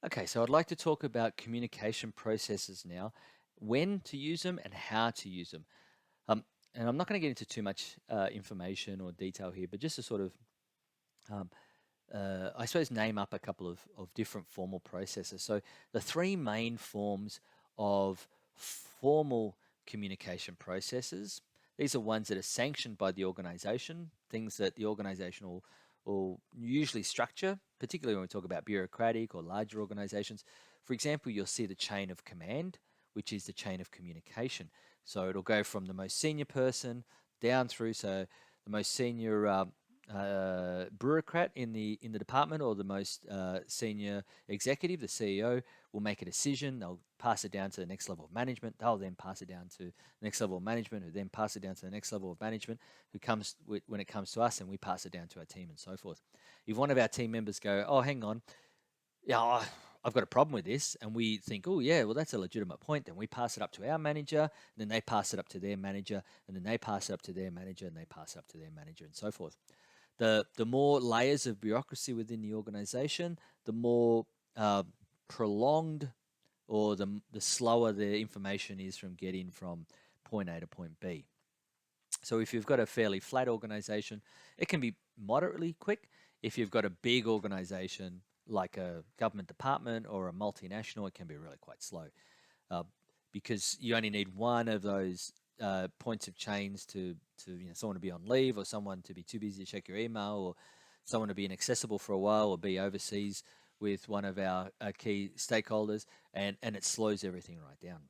Okay, so I'd like to talk about communication processes now, when to use them and how to use them. Um, and I'm not going to get into too much information or detail here, but just to sort of, um, I suppose, name up a couple of different formal processes. So the three main forms of formal communication processes, these are ones that are sanctioned by the organization, things that the organization will usually structure, particularly when we talk about bureaucratic or larger organizations. For example, you'll see the chain of command, which is the chain of communication. So it'll go from the most senior person down through, so the most senior bureaucrat in the department, or the most senior executive, the CEO, will make a decision. They'll pass it down to the next level of management. They'll then pass it down to the next level of management, who then pass it down to the next level of management, who comes when it comes to us, and we pass it down to our team, and so forth. If one of our team members go, "Oh, hang on, yeah, I've got a problem with this," and we think, "Oh, yeah, well, that's a legitimate point," then we pass it up to our manager, and then they pass it up to their manager, and then they pass it up to their manager, and they pass it up to their manager, and so forth. The more layers of bureaucracy within the organization, the more uh, prolonged, or the slower the information is from getting from point A to point B. So if you've got a fairly flat organization, it can be moderately quick. If you've got a big organization like a government department or a multinational, it can be really quite slow, uh, because you only need one of those points of chains to someone to be on leave, or someone to be too busy to check your email, or someone to be inaccessible for a while, or be overseas with one of our key stakeholders, and it slows everything right down.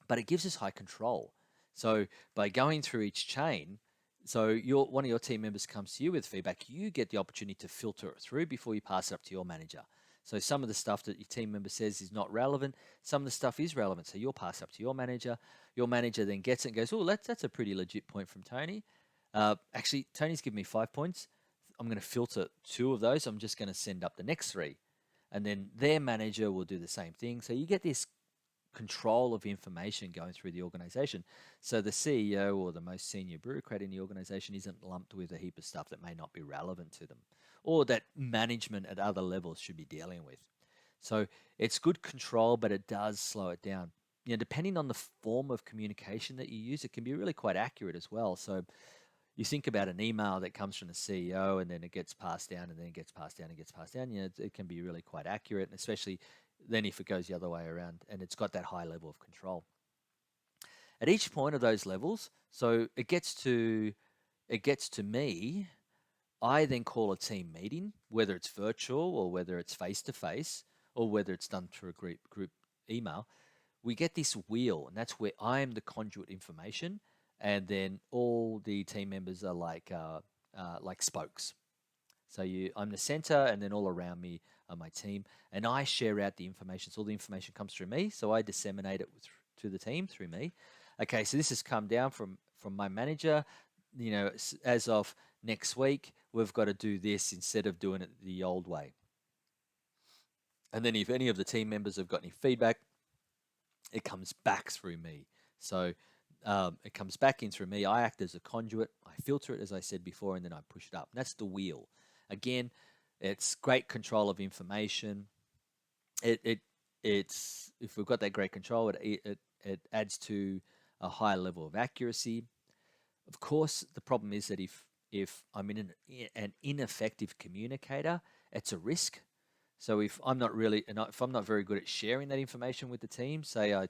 But it gives us high control. So by going through each chain, so one of your team members comes to you with feedback, you get the opportunity to filter it through before you pass it up to your manager. So some of the stuff that your team member says is not relevant, some of the stuff is relevant. So you'll pass up to your manager. Your manager then gets it and goes, "Oh, that's a pretty legit point from Tony. Actually, Tony's given me 5 points. I'm going to filter two of those. I'm just going to send up the next three." And then their manager will do the same thing. So you get this control of information going through the organization. So the CEO or the most senior bureaucrat in the organization isn't lumped with a heap of stuff that may not be relevant to them, or that management at other levels should be dealing with. So it's good control, but it does slow it down. Depending on the form of communication that you use, it can be really quite accurate as well. So you think about an email that comes from the CEO, and then it gets passed down, and then it gets passed down and gets passed down. It can be really quite accurate, and especially then if it goes the other way around and it's got that high level of control. At each point of those levels, so it gets to me, I then call a team meeting, whether it's virtual or whether it's face to face or whether it's done through a group email. We get this wheel, and that's where I am the conduit information, and then all the team members are like spokes. So I'm the center, and then all around me are my team, and I share out the information. So all the information comes through me, so I disseminate it to the team through me. Okay, so this has come down from my manager. As of next week, we've got to do this instead of doing it the old way. And then if any of the team members have got any feedback, it comes back through me. So it comes back in through me. I act as a conduit. I filter it, as I said before, and then I push it up. And that's the wheel. Again, it's great control of information. It's if we've got that great control, it adds to a higher level of accuracy. Of course, the problem is that if I'm an ineffective communicator, it's a risk. So if I'm not very good at sharing that information with the team, say I'm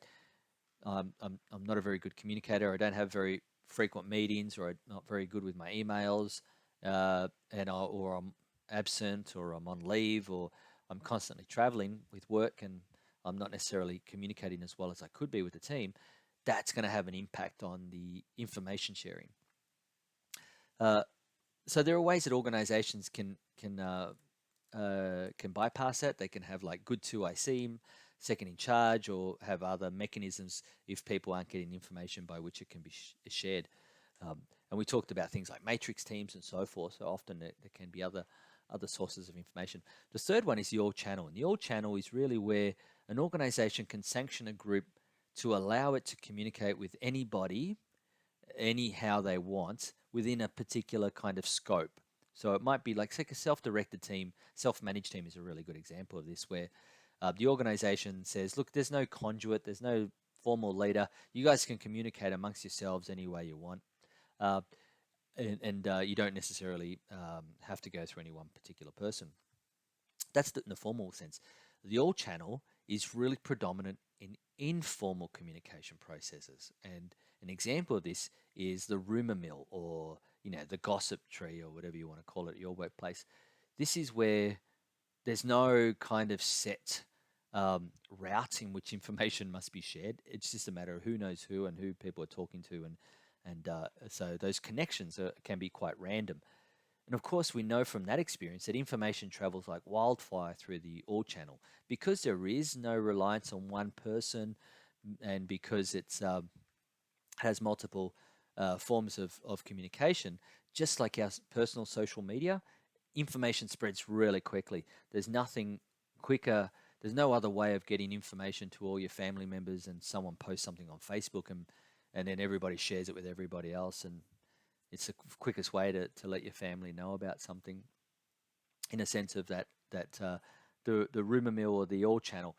not a very good communicator, I don't have very frequent meetings, or I'm not very good with my emails, or I'm absent, or I'm on leave, or I'm constantly traveling with work, and I'm not necessarily communicating as well as I could be with the team. That's going to have an impact on the information sharing. Uh, so there are ways that organizations can bypass that. They can have like good 2IC, second in charge, or have other mechanisms if people aren't getting information by which it can be shared. And we talked about things like matrix teams and so forth. So often there can be other sources of information. The third one is the all channel, and the all channel is really where an organization can sanction a group to allow it to communicate with anybody anyhow they want within a particular kind of scope. So it might be like, say, a self-directed team, self-managed team is a really good example of this, where the organization says, look, there's no conduit, there's no formal leader. You guys can communicate amongst yourselves any way you want. Uh, and you don't necessarily have to go through any one particular person. That's in the formal sense. The all channel is really predominant in informal communication processes. And an example of this is the rumor mill, or the gossip tree, or whatever you want to call it at your workplace. This is where there's no kind of set route in which information must be shared. It's just a matter of who knows who and who people are talking to, and so those connections can be quite random. And of course, we know from that experience that information travels like wildfire through the all channel because there is no reliance on one person, and because it's has multiple forms of communication. Just like our personal social media, information spreads really quickly. There's nothing quicker. There's no other way of getting information to all your family members, and someone posts something on Facebook, and then everybody shares it with everybody else, and it's the quickest way to let your family know about something, in a sense of the rumor mill or the all channel.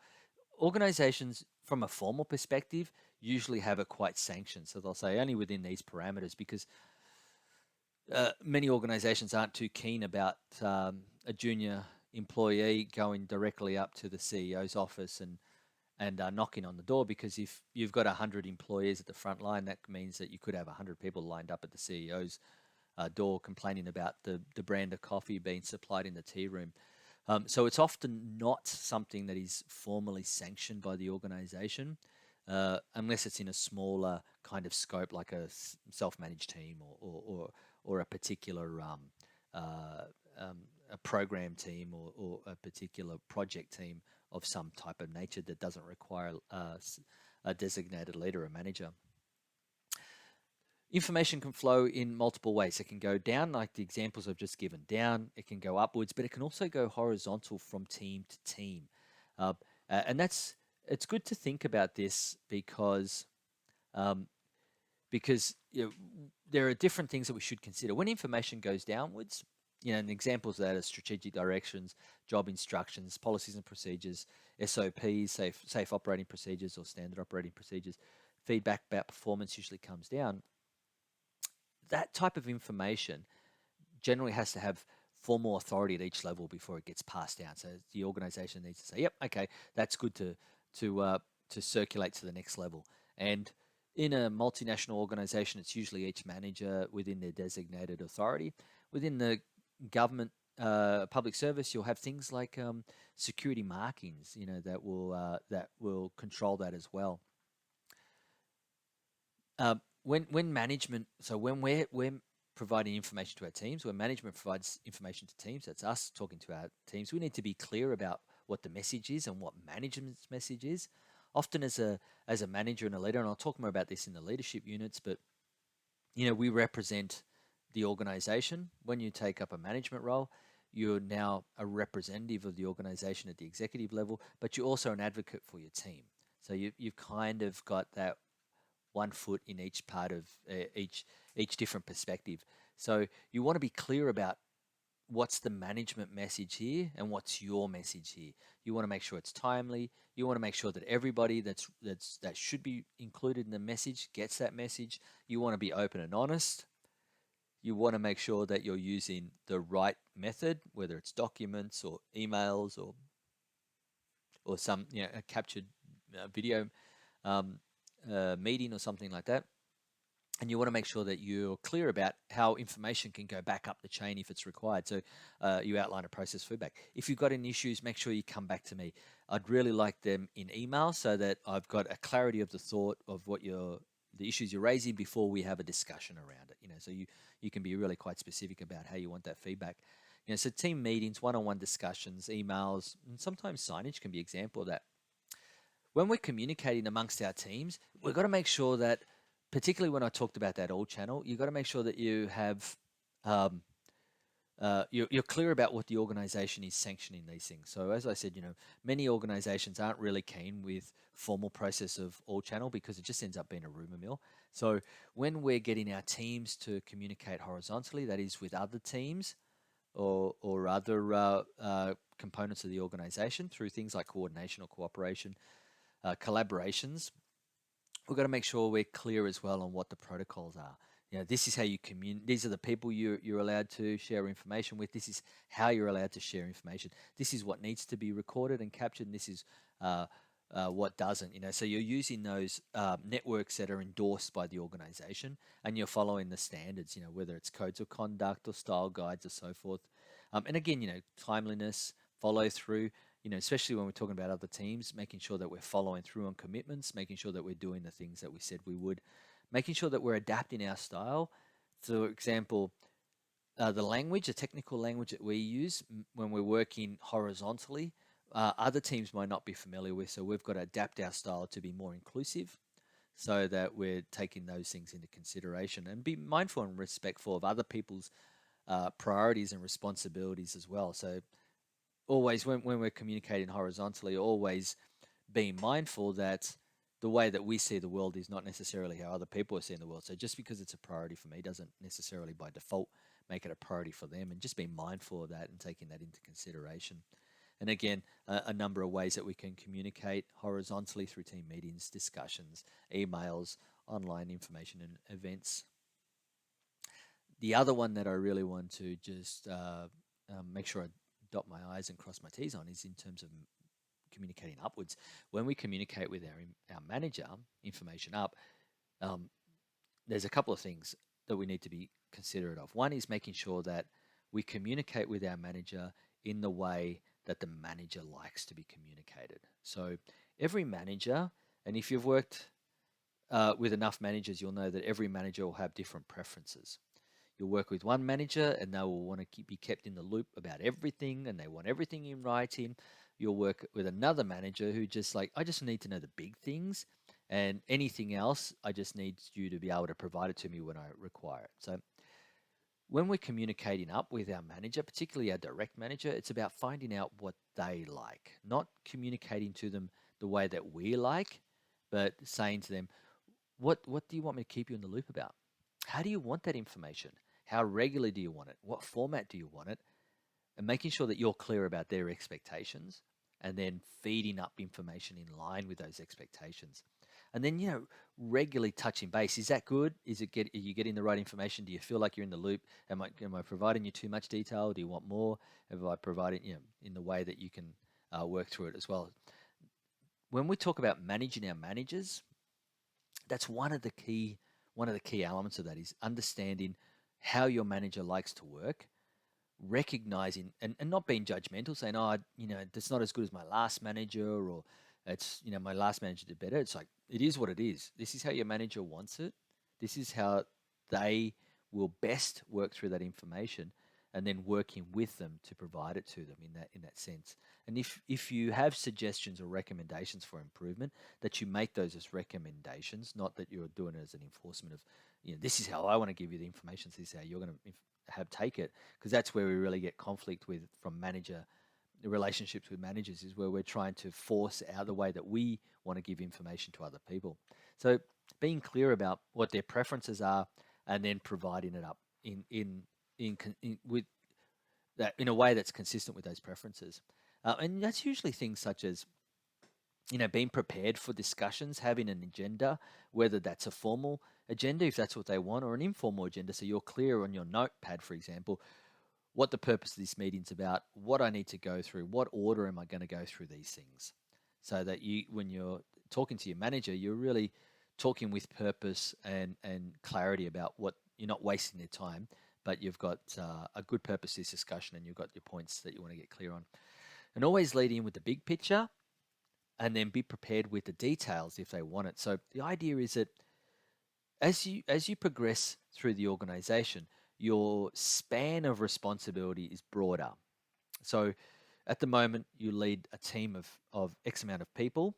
Organizations from a formal perspective usually have it quite sanctioned, so they'll say only within these parameters, because many organizations aren't too keen about a junior employee going directly up to the CEO's office and knocking on the door, because if you've got 100 employees at the front line, that means that you could have 100 people lined up at the CEO's door complaining about the brand of coffee being supplied in the tea room. So it's often not something that is formally sanctioned by the organization, unless it's in a smaller kind of scope, like a self-managed team, or a particular uh, um, a program team, or a particular project team of some type of nature that doesn't require a designated leader or manager. Information can flow in multiple ways. It can go down, like the examples I've just given, down. It can go upwards, but it can also go horizontal from team to team. Uh, and it's good to think about this, um, because there are different things that we should consider when information goes downwards. And examples of that are strategic directions, job instructions, policies and procedures, SOPs, safe operating procedures or standard operating procedures. Feedback about performance usually comes down. That type of information generally has to have formal authority at each level before it gets passed down. So the organization needs to say, "Yep, okay, that's good to circulate to the next level." And in a multinational organization, it's usually each manager within their designated authority. Within the government, public service, you'll have things like security markings, that will control that as well. When management, so when we're providing information to our teams, when management provides information to teams, that's us talking to our teams. We need to be clear about what the message is and what management's message is. Often, as a manager and a leader, and I'll talk more about this in the leadership units, but we represent the organization. When you take up a management role, you're now a representative of the organization at the executive level, but you're also an advocate for your team. So you've kind of got that one foot in each part of each different perspective. So you want to be clear about what's the management message here and what's your message here. You want to make sure it's timely. You want to make sure that everybody that should be included in the message gets that message. You want to be open and honest. You want to make sure that you're using the right method, whether it's documents or emails or some a captured video um, meeting or something like that. And you want to make sure that you're clear about how information can go back up the chain if it's required. So you outline a process feedback. If you've got any issues, make sure you come back to me. I'd really like them in email so that I've got a clarity of the thought of what the issues you're raising before we have a discussion around it. So you can be really quite specific about how you want that feedback. So team meetings, one-on-one discussions, emails, and sometimes signage can be an example of that. When we're communicating amongst our teams, we've got to make sure that, particularly when I talked about that all channel, you've got to make sure that you have um, you're clear about what the organization is sanctioning these things. So as I said, many organizations aren't really keen with formal process of all channel because it just ends up being a rumor mill. So when we're getting our teams to communicate horizontally, that is with other teams, or other components of the organization through things like coordination or cooperation, collaborations, we've got to make sure we're clear as well on what the protocols are. This is how you communicate. These are the people you're allowed to share information with. This is how you're allowed to share information. This is what needs to be recorded and captured. And this is what doesn't. So you're using those networks that are endorsed by the organization, and you're following the standards. Whether it's codes of conduct or style guides or so forth. And again, timeliness, follow through. Especially when we're talking about other teams, making sure that we're following through on commitments, making sure that we're doing the things that we said we would, making sure that we're adapting our style. For example, the language, the technical language that we use when we're working horizontally, other teams might not be familiar with. So we've got to adapt our style to be more inclusive so that we're taking those things into consideration and be mindful and respectful of other people's priorities and responsibilities as well. So always when we're communicating horizontally, always being mindful that the way that we see the world is not necessarily how other people are seeing the world. So just because it's a priority for me doesn't necessarily by default make it a priority for them, and just being mindful of that and taking that into consideration. And again, a number of ways that we can communicate horizontally through team meetings, discussions, emails, online information, and events. The other one that I really want to just make sure I dot my I's and cross my T's on is in terms of communicating upwards. When we communicate with our manager, information up, there's a couple of things that we need to be considerate of. One is making sure that we communicate with our manager in the way that the manager likes to be communicated. So every manager, and if you've worked with enough managers, you'll know that every manager will have different preferences. You'll work with one manager and they will want to be kept in the loop about everything and they want everything in writing. You'll work with another manager who just like, I just need to know the big things, and anything else, I just need you to be able to provide it to me when I require it. So when we're communicating up with our manager, particularly our direct manager, it's about finding out what they like, not communicating to them the way that we like, but saying to them, what do you want me to keep you in the loop about? How do you want that information? How regularly do you want it? What format do you want it? And making sure that you're clear about their expectations and then feeding up information in line with those expectations. And then, regularly touching base. Is that good? Are you getting the right information? Do you feel like you're in the loop? Am I providing you too much detail? Do you want more? Have I provided, in the way that you can work through it as well? When we talk about managing our managers, that's one of the key elements of that is understanding how your manager likes to work, recognizing and not being judgmental, saying, oh, that's not as good as my last manager, or it's, my last manager did better. It's like, it is what it is. This is how your manager wants it. This is how they will best work through that information, and then working with them to provide it to them in that sense. And if you have suggestions or recommendations for improvement, that you make those as recommendations, not that you're doing it as an enforcement of, this is how I want to give you the information, this is how you're going to take it, because that's where we really get conflict with from manager the relationships with managers, is where we're trying to force out the way that we want to give information to other people. So being clear about what their preferences are and then providing it up with that in a way that's consistent with those preferences. And that's usually things such as, being prepared for discussions, having an agenda, whether that's a formal agenda, if that's what they want, or an informal agenda. So you're clear on your notepad, for example, what the purpose of this meeting's about, what I need to go through, what order am I going to go through these things, so that when you're talking to your manager, you're really talking with purpose and clarity about what you're not wasting their time, but you've got a good purpose to this discussion and you've got your points that you want to get clear on. And always lead in with the big picture and then be prepared with the details if they want it. So the idea is that as you progress through the organization, your span of responsibility is broader. So at the moment, you lead a team of X amount of people.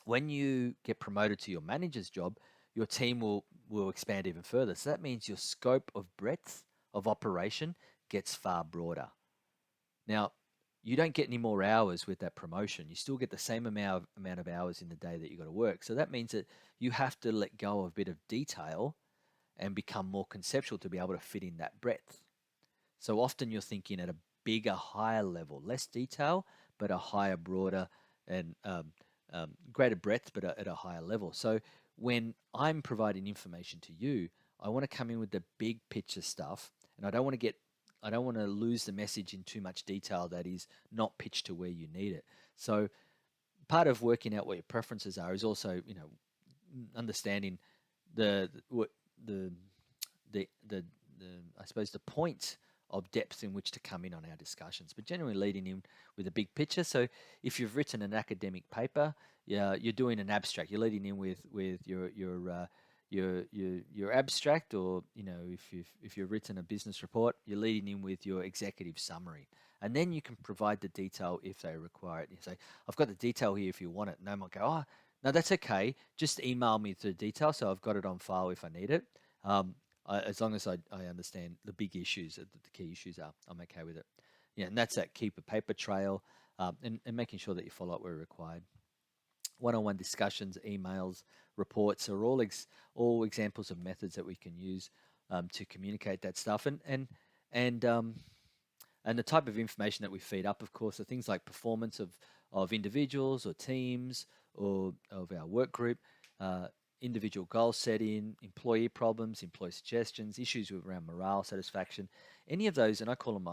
When you get promoted to your manager's job, your team will expand even further. So that means your scope of breadth of operation gets far broader. Now, you don't get any more hours with that promotion. You still get the same amount of hours in the day that you got to work. So that means that you have to let go of a bit of detail and become more conceptual to be able to fit in that breadth. So often you're thinking at a bigger, higher level, less detail, but a higher, broader, and greater breadth, but at a higher level. So when I'm providing information to you, I want to come in with the big picture stuff, and I don't want to lose the message in too much detail that is not pitched to where you need it. So part of working out what your preferences are is also, understanding what the the I suppose the point of depth in which to come in on our discussions, but generally leading in with a big picture. So if you've written an academic paper, yeah, you're doing an abstract. You're leading in with your abstract, or if you've written a business report, you're leading in with your executive summary, and then you can provide the detail if they require it. You say, "I've got the detail here if you want it." And they might go, "Oh, no, that's okay. Just email me the detail so I've got it on file if I need it." As long as I understand the big issues, the key issues are, I'm okay with it. Yeah, and that's that keep a paper trail, and making sure that you follow up where required. One-on-one discussions, emails, reports are all examples of methods that we can use to communicate that stuff. And and the type of information that we feed up, of course, are things like performance of individuals or teams or of our work group, uh, individual goal setting, employee problems, employee suggestions, issues around morale, satisfaction, any of those, and I call them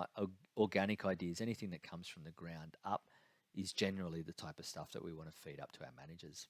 organic ideas, anything that comes from the ground up is generally the type of stuff that we want to feed up to our managers.